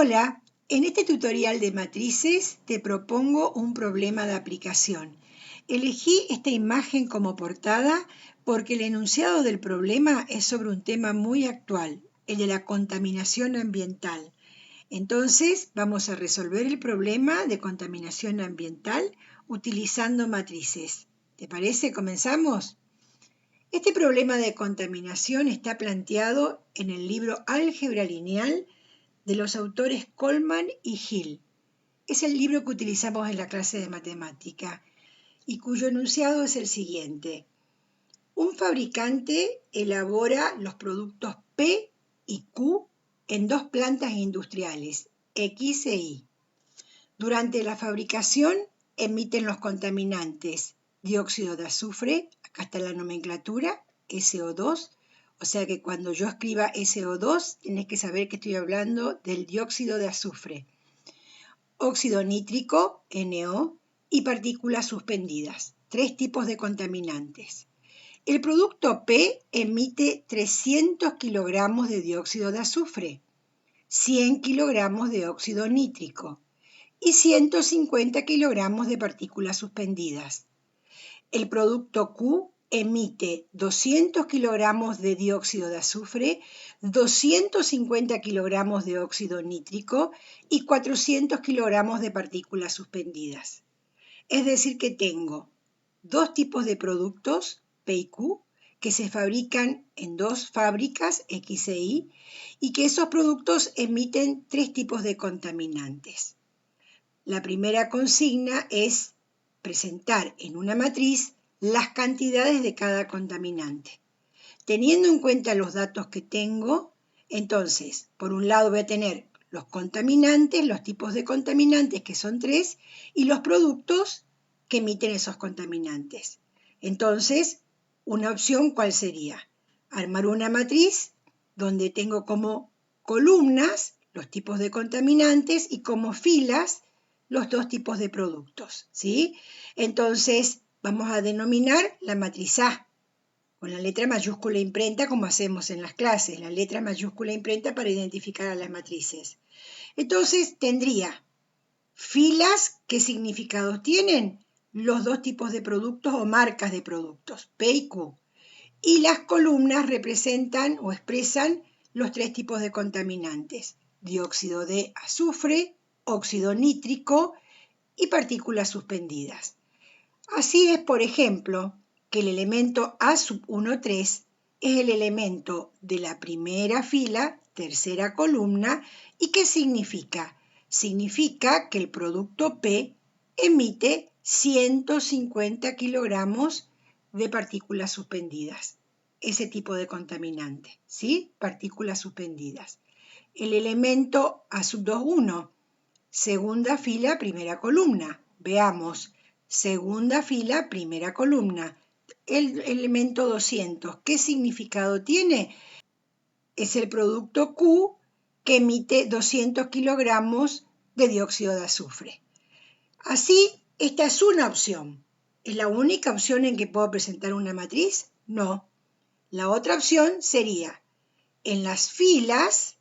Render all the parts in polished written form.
Hola, en este tutorial de matrices te propongo un problema de aplicación. Elegí esta imagen como portada porque el enunciado del problema es sobre un tema muy actual, el de la contaminación ambiental. Entonces, vamos a resolver el problema de contaminación ambiental utilizando matrices. ¿Te parece? ¿Comenzamos? Este problema de contaminación está planteado en el libro Álgebra Lineal de los autores Coleman y Hill. Es el libro que utilizamos en la clase de matemática y cuyo enunciado es el siguiente. Un fabricante elabora los productos P y Q en dos plantas industriales, X e Y. Durante la fabricación emiten los contaminantes dióxido de azufre, acá está la nomenclatura, SO2, o sea que cuando yo escriba SO2, tenés que saber que estoy hablando del dióxido de azufre. Óxido nítrico, NO, y partículas suspendidas, tres tipos de contaminantes. El producto P emite 300 kilogramos de dióxido de azufre, 100 kilogramos de óxido nítrico y 150 kilogramos de partículas suspendidas. El producto Q emite 200 kilogramos de dióxido de azufre, 250 kilogramos de óxido nítrico y 400 kilogramos de partículas suspendidas. Es decir que tengo dos tipos de productos, P y Q, que se fabrican en dos fábricas, X e Y, y que esos productos emiten tres tipos de contaminantes. La primera consigna es presentar en una matriz las cantidades de cada contaminante. Teniendo en cuenta los datos que tengo, entonces, por un lado voy a tener los contaminantes, los tipos de contaminantes, que son tres, y los productos que emiten esos contaminantes. Entonces, una opción, ¿cuál sería? Armar una matriz donde tengo como columnas los tipos de contaminantes y como filas los dos tipos de productos, ¿sí? Entonces, vamos a denominar la matriz A con la letra mayúscula imprenta como hacemos en las clases, la letra mayúscula imprenta para identificar a las matrices. Entonces, tendría filas, ¿qué significados tienen? Los dos tipos de productos o marcas de productos, P y Q. Y las columnas representan o expresan los tres tipos de contaminantes, dióxido de azufre, óxido nítrico y partículas suspendidas. Así es, por ejemplo, que el elemento A13 es el elemento de la primera fila, tercera columna, ¿y qué significa? Significa que el producto P emite 150 kilogramos de partículas suspendidas, ese tipo de contaminante, ¿sí? Partículas suspendidas. El elemento A21, segunda fila, primera columna. Veamos, segunda fila, primera columna. El elemento 200, ¿qué significado tiene? Es el producto Q que emite 200 kilogramos de dióxido de azufre. Así, esta es una opción. ¿Es la única opción en que puedo presentar una matriz? No. La otra opción sería, en las filas,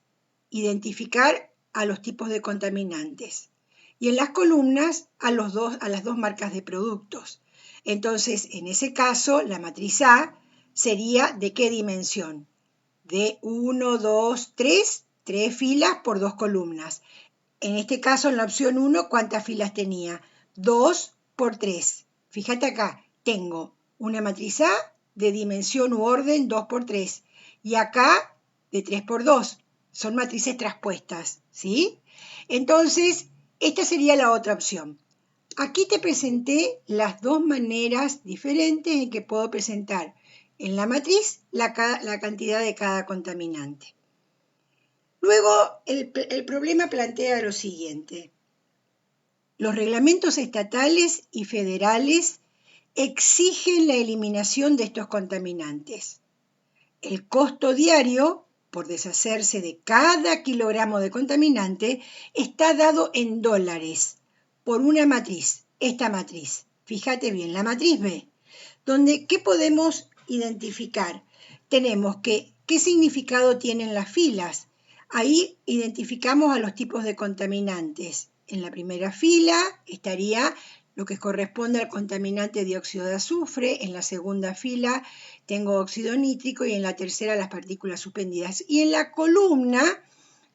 identificar a los tipos de contaminantes y en las columnas a las dos marcas de productos. Entonces, en ese caso, la matriz A sería ¿de qué dimensión? De 1, 2, 3, 3 filas por 2 columnas. En este caso, en la opción 1, ¿cuántas filas tenía? 2 por 3. Fíjate acá, tengo una matriz A de dimensión u orden 2 por 3 y acá de 3 por 2. Son matrices traspuestas, ¿sí? Entonces, esta sería la otra opción. Aquí te presenté las dos maneras diferentes en que puedo presentar en la matriz la cantidad de cada contaminante. Luego, el problema plantea lo siguiente. Los reglamentos estatales y federales exigen la eliminación de estos contaminantes. El costo diario por deshacerse de cada kilogramo de contaminante está dado en dólares por una matriz, esta matriz. Fíjate bien, la matriz B, donde ¿qué podemos identificar? Tenemos que, ¿qué significado tienen las filas? Ahí identificamos a los tipos de contaminantes. En la primera fila estaría lo que corresponde al contaminante dióxido de azufre, en la segunda fila tengo óxido nítrico y en la tercera las partículas suspendidas. Y en la columna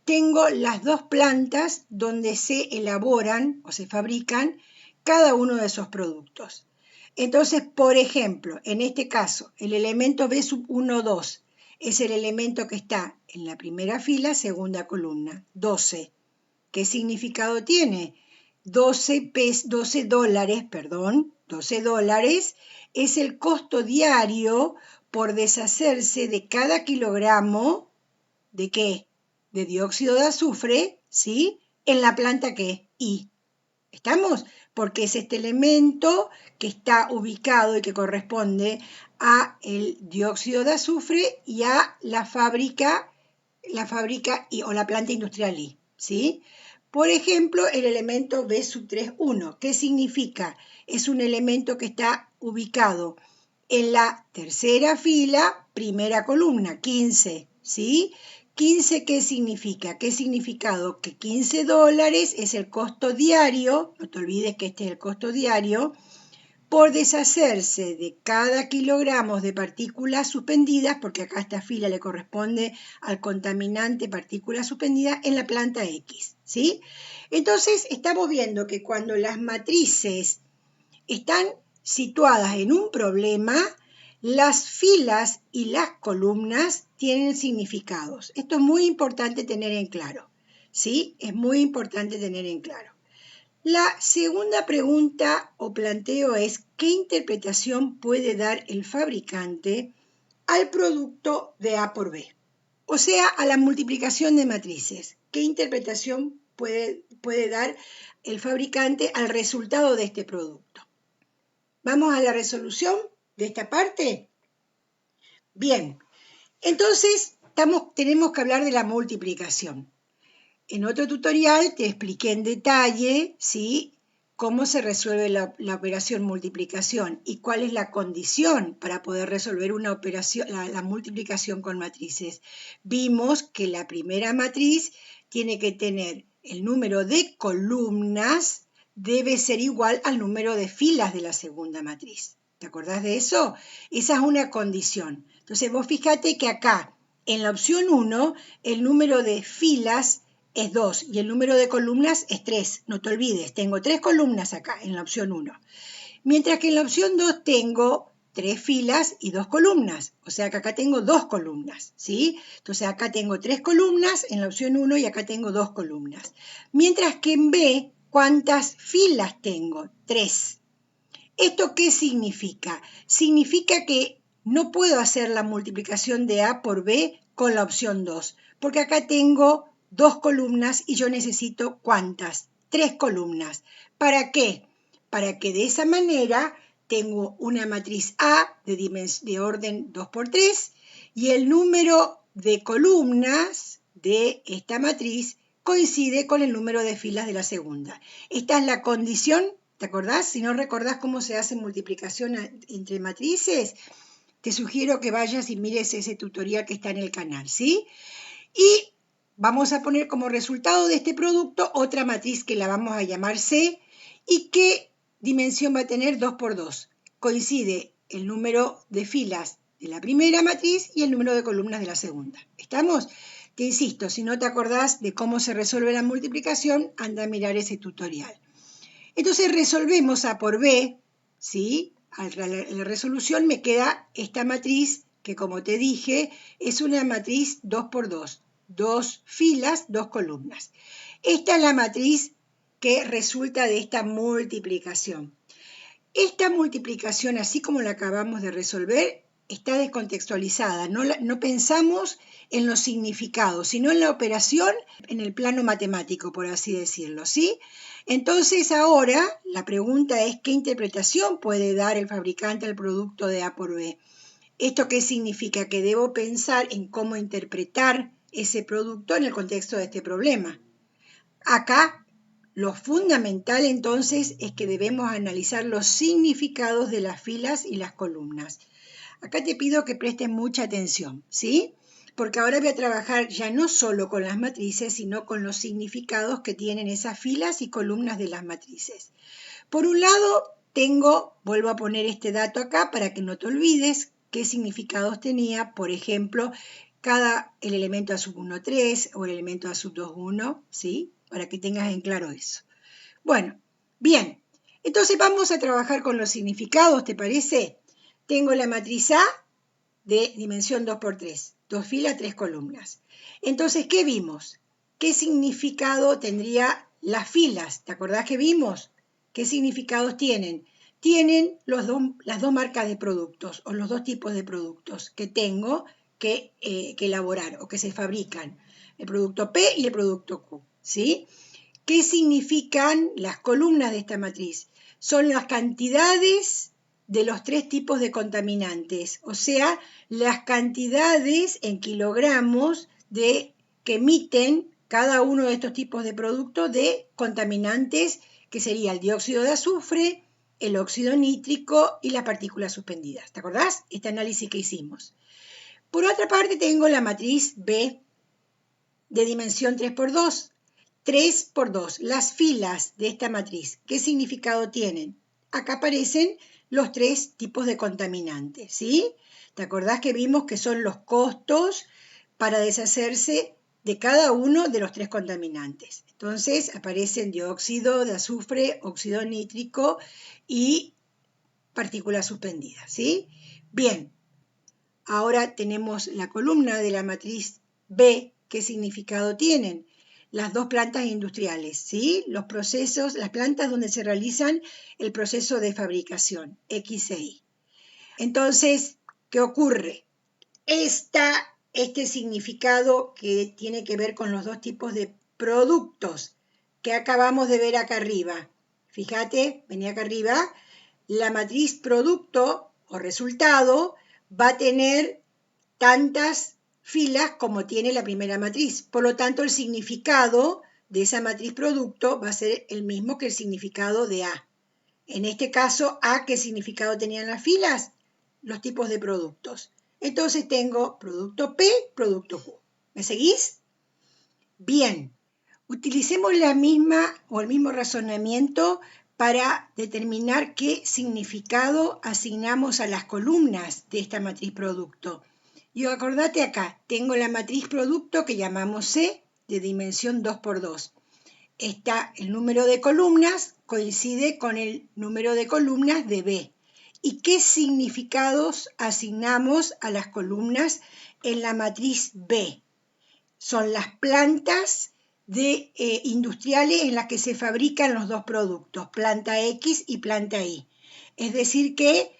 tengo las dos plantas donde se elaboran o se fabrican cada uno de esos productos. Entonces, por ejemplo, en este caso, el elemento B12 es el elemento que está en la primera fila, segunda columna, 12. ¿Qué significado tiene? 12 dólares es el costo diario por deshacerse de cada kilogramo ¿de qué? De dióxido de azufre, ¿sí? En la planta que I. ¿Estamos? Porque es este elemento que está ubicado y que corresponde a el dióxido de azufre y a la fábrica I, o la planta industrial I, ¿sí? Por ejemplo, el elemento B31, ¿qué significa? Es un elemento que está ubicado en la tercera fila, primera columna, 15, ¿sí? 15, ¿qué significa? ¿Qué significado? Que 15 dólares es el costo diario, no te olvides que este es el costo diario, por deshacerse de cada kilogramo de partículas suspendidas, porque acá esta fila le corresponde al contaminante partículas suspendidas en la planta X, ¿sí? Entonces, estamos viendo que cuando las matrices están situadas en un problema, las filas y las columnas tienen significados. Esto es muy importante tener en claro, ¿sí? Es muy importante tener en claro. La segunda pregunta o planteo es, ¿qué interpretación puede dar el fabricante al producto de A por B? O sea, a la multiplicación de matrices. ¿Qué interpretación puede dar el fabricante al resultado de este producto? ¿Vamos a la resolución de esta parte? Bien, entonces tenemos que hablar de la multiplicación. En otro tutorial te expliqué en detalle, ¿sí?, cómo se resuelve la operación multiplicación y cuál es la condición para poder resolver una operación, la multiplicación con matrices. Vimos que la primera matriz tiene que tener el número de columnas, debe ser igual al número de filas de la segunda matriz. ¿Te acordás de eso? Esa es una condición. Entonces vos fíjate que acá, en la opción 1, el número de filas es 2 y el número de columnas es 3. No te olvides, tengo 3 columnas acá en la opción 1. Mientras que en la opción 2 tengo 3 filas y 2 columnas. O sea que acá tengo 2 columnas, ¿sí? Entonces acá tengo 3 columnas en la opción 1 y acá tengo 2 columnas. Mientras que en B, ¿cuántas filas tengo? 3. ¿Esto qué significa? Significa que no puedo hacer la multiplicación de A por B con la opción 2, porque acá tengo 2 columnas y yo necesito ¿cuántas? 3 columnas. ¿Para qué? Para que de esa manera tengo una matriz A de orden 2 por 3 y el número de columnas de esta matriz coincide con el número de filas de la segunda. Esta es la condición. ¿Te acordás? Si no recordás cómo se hace multiplicación entre matrices, te sugiero que vayas y mires ese tutorial que está en el canal, ¿sí? Y vamos a poner como resultado de este producto otra matriz que la vamos a llamar C. ¿Y qué dimensión va a tener? 2 por 2. Coincide el número de filas de la primera matriz y el número de columnas de la segunda. ¿Estamos? Te insisto, si no te acordás de cómo se resuelve la multiplicación, anda a mirar ese tutorial. Entonces resolvemos A por B, ¿sí? A la resolución me queda esta matriz que, como te dije, es una matriz 2 por 2. 2 filas, 2 columnas. Esta es la matriz que resulta de esta multiplicación. Esta multiplicación, así como la acabamos de resolver, está descontextualizada. No pensamos en los significados, sino en la operación en el plano matemático, por así decirlo, ¿sí? Entonces ahora la pregunta es, ¿qué interpretación puede dar el fabricante al producto de A por B? ¿Esto qué significa? Que debo pensar en cómo interpretar ese producto en el contexto de este problema. Acá, lo fundamental entonces es que debemos analizar los significados de las filas y las columnas. Acá te pido que prestes mucha atención, ¿sí? porque ahora voy a trabajar ya no solo con las matrices, sino con los significados que tienen esas filas y columnas de las matrices. Por un lado, vuelvo a poner este dato acá para que no te olvides qué significados tenía, por ejemplo, el elemento A sub 1, 3 o el elemento A sub 2, 1, ¿sí? Para que tengas en claro eso. Bueno, bien, entonces vamos a trabajar con los significados, ¿te parece? Tengo la matriz A de dimensión 2 por 3, 2 filas, 3 columnas. Entonces, ¿qué vimos? ¿Qué significado tendría las filas? ¿Te acordás que vimos? ¿Qué significados tienen? Tienen las dos marcas de productos o los dos tipos de productos que tengo que elaborar o que se fabrican. El producto P y el producto Q, ¿sí? ¿Qué significan las columnas de esta matriz? Son las cantidades de los tres tipos de contaminantes, o sea, las cantidades en kilogramos que emiten cada uno de estos tipos de productos de contaminantes, que sería el dióxido de azufre, el óxido nítrico y las partículas suspendidas. ¿Te acordás? Este análisis que hicimos. Por otra parte, tengo la matriz B de dimensión 3 por 2. 3 por 2, las filas de esta matriz, ¿qué significado tienen? Acá aparecen los tres tipos de contaminantes, ¿sí? ¿Te acordás que vimos que son los costos para deshacerse de cada uno de los tres contaminantes? Entonces aparecen dióxido de azufre, óxido nítrico y partículas suspendidas, ¿sí? Bien, ahora tenemos la columna de la matriz B, ¿qué significado tienen? Las dos plantas industriales, ¿sí? Los procesos, las plantas donde se realizan el proceso de fabricación, X e Y. Entonces, ¿qué ocurre? Este significado que tiene que ver con los dos tipos de productos que acabamos de ver acá arriba. Fíjate, vení acá arriba, la matriz producto o resultado va a tener tantas filas como tiene la primera matriz. Por lo tanto, el significado de esa matriz producto va a ser el mismo que el significado de A. En este caso, A, ¿qué significado tenían las filas? Los tipos de productos. Entonces tengo producto P, producto Q. ¿Me seguís? Bien. Utilicemos la misma o el mismo razonamiento para determinar qué significado asignamos a las columnas de esta matriz producto. Y acordate acá, tengo la matriz producto que llamamos C de dimensión 2 por 2. El número de columnas coincide con el número de columnas de B. ¿Y qué significados asignamos a las columnas en la matriz B? Son las plantas industriales en las que se fabrican los dos productos, planta X y planta Y. Es decir que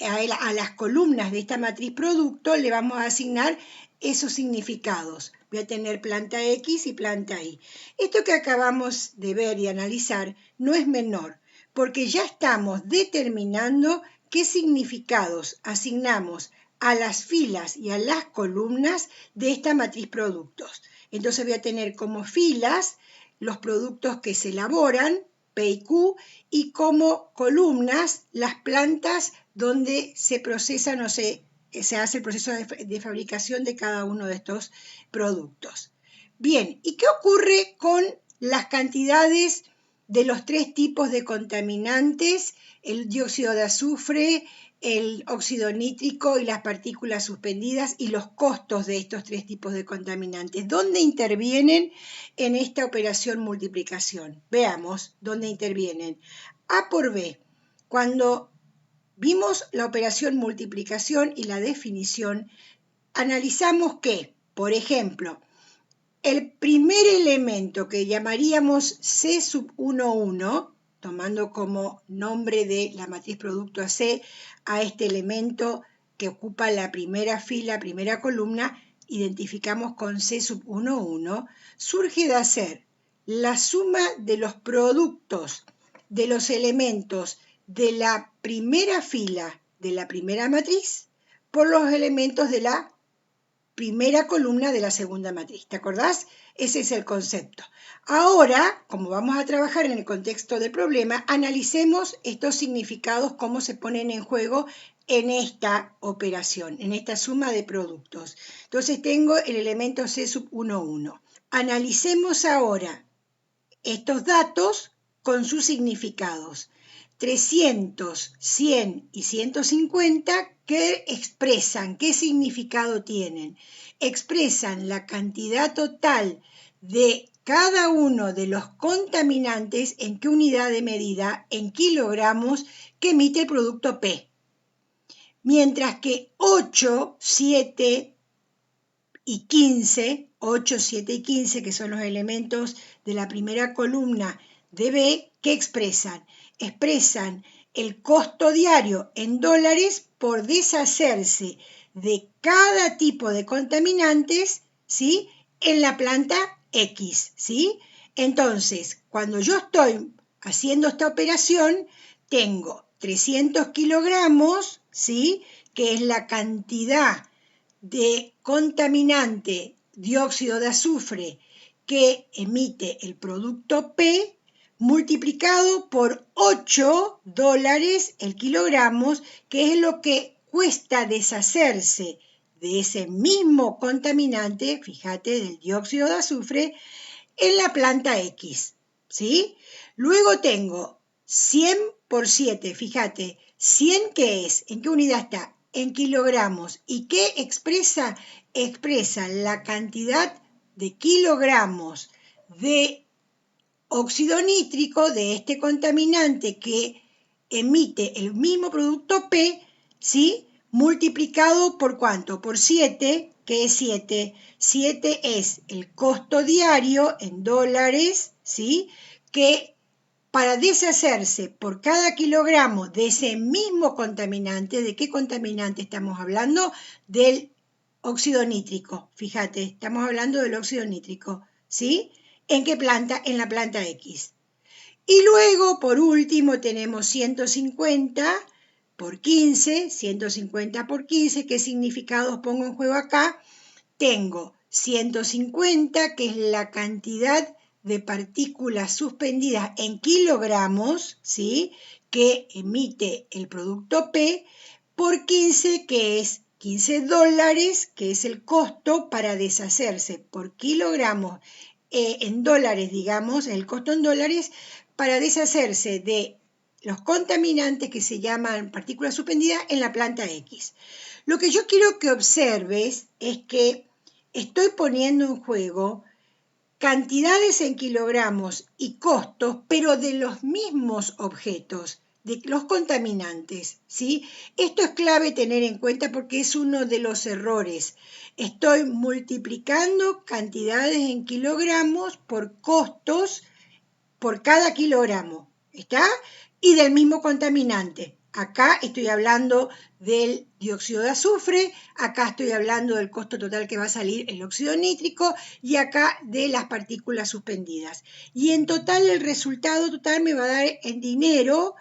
a las columnas de esta matriz producto le vamos a asignar esos significados. Voy a tener planta X y planta Y. Esto que acabamos de ver y analizar no es menor, porque ya estamos determinando qué significados asignamos a las filas y a las columnas de esta matriz productos. Entonces voy a tener como filas los productos que se elaboran, P y Q, y como columnas las plantas donde se procesan o se hace el proceso de fabricación de cada uno de estos productos. Bien, ¿y qué ocurre con las cantidades de los tres tipos de contaminantes, el dióxido de azufre, el óxido nítrico y las partículas suspendidas y los costos de estos tres tipos de contaminantes? ¿Dónde intervienen en esta operación multiplicación? Veamos dónde intervienen. A por B. Cuando vimos la operación multiplicación y la definición, analizamos que, por ejemplo, el primer elemento que llamaríamos C sub 1, 1, tomando como nombre de la matriz producto a C a este elemento que ocupa la primera fila, primera columna, identificamos con C sub 1, 1, surge de hacer la suma de los productos de los elementos de la primera fila de la primera matriz por los elementos de la primera columna de la segunda matriz. ¿Te acordás? Ese es el concepto. Ahora, como vamos a trabajar en el contexto del problema, analicemos estos significados, cómo se ponen en juego en esta operación, en esta suma de productos. Entonces tengo el elemento C sub 1, 1. Analicemos ahora estos datos con sus significados. 300, 100 y 150, ¿qué expresan? ¿Qué significado tienen? Expresan la cantidad total de cada uno de los contaminantes en qué unidad de medida, en kilogramos, que emite el producto P. Mientras que 8, 7 y 15, 8, 7 y 15, que son los elementos de la primera columna de B, ¿qué expresan? Expresan el costo diario en dólares por deshacerse de cada tipo de contaminantes, ¿sí?, en la planta X, ¿sí? Entonces, cuando yo estoy haciendo esta operación, tengo 300 kilogramos, ¿sí?, que es la cantidad de contaminante dióxido de azufre que emite el producto P, multiplicado por $8 el kilogramo, que es lo que cuesta deshacerse de ese mismo contaminante, fíjate, del dióxido de azufre, en la planta X, ¿sí? Luego tengo 100 por 7, fíjate, 100 ¿qué es? ¿En qué unidad está? En kilogramos. ¿Y qué expresa? Expresa la cantidad de kilogramos de óxido nítrico, de este contaminante que emite el mismo producto P, ¿sí?, multiplicado por ¿cuánto? Por 7, ¿qué es 7? 7 es el costo diario en dólares, ¿sí?, que para deshacerse por cada kilogramo de ese mismo contaminante, ¿de qué contaminante estamos hablando? Del óxido nítrico, fíjate, estamos hablando del óxido nítrico, ¿sí? ¿En qué planta? En la planta X. Y luego, por último, tenemos 150 por 15, 150 por 15, ¿qué significados pongo en juego acá? Tengo 150, que es la cantidad de partículas suspendidas en kilogramos, ¿sí?, que emite el producto P, por 15, que es $15, que es el costo para deshacerse por kilogramos en dólares, digamos, el costo en dólares, para deshacerse de los contaminantes que se llaman partículas suspendidas en la planta X. Lo que yo quiero que observes es que estoy poniendo en juego cantidades en kilogramos y costos, pero de los mismos objetos, de los contaminantes, ¿sí? Esto es clave tener en cuenta porque es uno de los errores. Estoy multiplicando cantidades en kilogramos por costos por cada kilogramo, ¿está? Y del mismo contaminante. Acá estoy hablando del dióxido de azufre, acá estoy hablando del costo total que va a salir el óxido nítrico y acá de las partículas suspendidas. Y en total el resultado total me va a dar en dinero,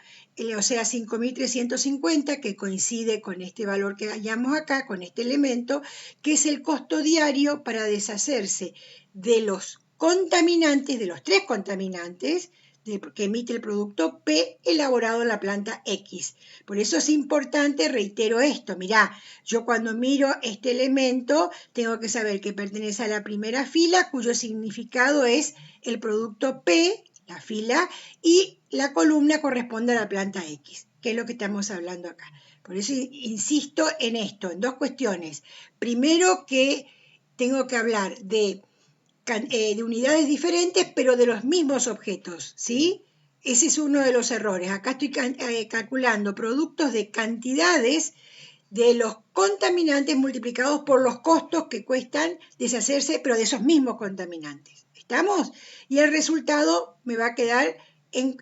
o sea, 5.350, que coincide con este valor que hallamos acá, con este elemento, que es el costo diario para deshacerse de los contaminantes, de los 3 contaminantes, que emite el producto P elaborado en la planta X. Por eso es importante, reitero esto, mirá, yo cuando miro este elemento tengo que saber que pertenece a la primera fila, cuyo significado es el producto P, la fila, y la columna corresponde a la planta X, que es lo que estamos hablando acá. Por eso insisto en esto, en dos cuestiones. Primero, que tengo que hablar de unidades diferentes, pero de los mismos objetos, ¿sí? Ese es uno de los errores. Acá estoy calculando productos de cantidades de los contaminantes multiplicados por los costos que cuestan deshacerse, pero de esos mismos contaminantes. ¿Estamos? Y el resultado me va a quedar ¿en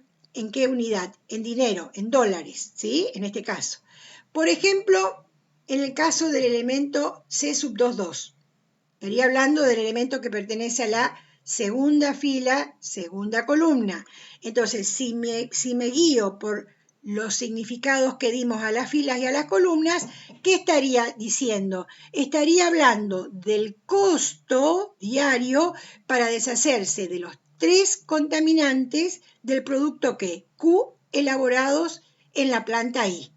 qué unidad? En dinero, en dólares, ¿sí? En este caso. Por ejemplo, en el caso del elemento C sub 2,2. Estaría hablando del elemento que pertenece a la segunda fila, segunda columna. Entonces, si me guío por los significados que dimos a las filas y a las columnas, ¿qué estaría diciendo? Estaría hablando del costo diario para deshacerse de los 3 contaminantes del producto que Q elaborados en la planta I.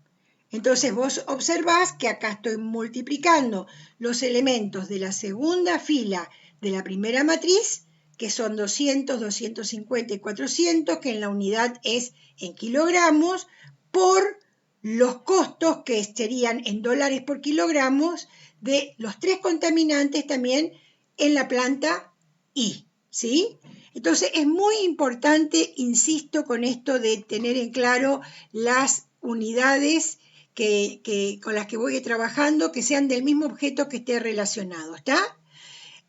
Entonces vos observás que acá estoy multiplicando los elementos de la segunda fila de la primera matriz, que son 200, 250 y 400, que en la unidad es en kilogramos, por los costos que serían en dólares por kilogramos de los 3 contaminantes también en la planta I, ¿sí? Entonces es muy importante, insisto, con esto de tener en claro las unidades con las que voy trabajando, que sean del mismo objeto que esté relacionado, ¿está?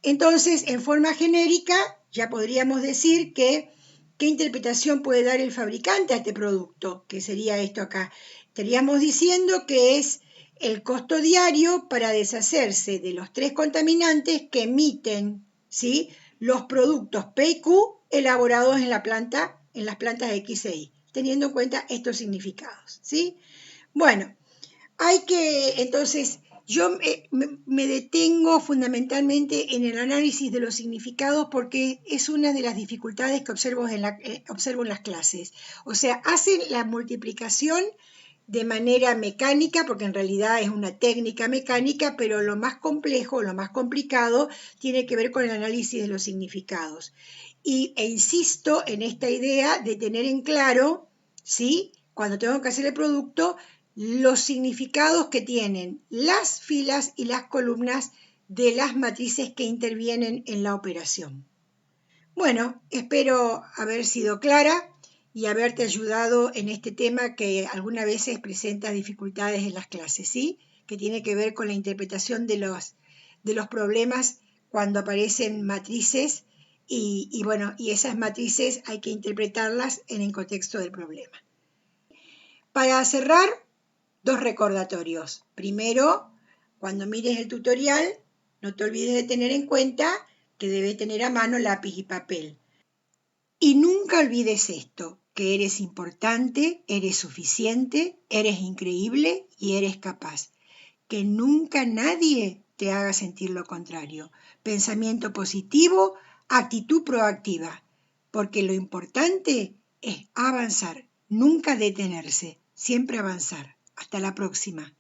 Entonces, en forma genérica, ya podríamos decir que qué interpretación puede dar el fabricante a este producto, que sería esto acá. Estaríamos diciendo que es el costo diario para deshacerse de los 3 contaminantes que emiten, ¿sí?, los productos P y Q elaborados en las plantas X e Y, teniendo en cuenta estos significados, ¿sí? Bueno, hay que, entonces, yo me detengo fundamentalmente en el análisis de los significados porque es una de las dificultades que observo en las clases. O sea, hacen la multiplicación de manera mecánica, porque en realidad es una técnica mecánica, pero lo más complejo, lo más complicado, tiene que ver con el análisis de los significados. E insisto en esta idea de tener en claro, ¿sí?, cuando tengo que hacer el producto, los significados que tienen las filas y las columnas de las matrices que intervienen en la operación. Bueno, espero haber sido clara y haberte ayudado en este tema que algunas veces presenta dificultades en las clases, ¿sí?, que tiene que ver con la interpretación de los problemas cuando aparecen matrices y esas matrices hay que interpretarlas en el contexto del problema. Para cerrar, 2 recordatorios. Primero, cuando mires el tutorial, no te olvides de tener en cuenta que debes tener a mano lápiz y papel. Y nunca olvides esto, que eres importante, eres suficiente, eres increíble y eres capaz. Que nunca nadie te haga sentir lo contrario. Pensamiento positivo, actitud proactiva. Porque lo importante es avanzar, nunca detenerse, siempre avanzar. Hasta la próxima.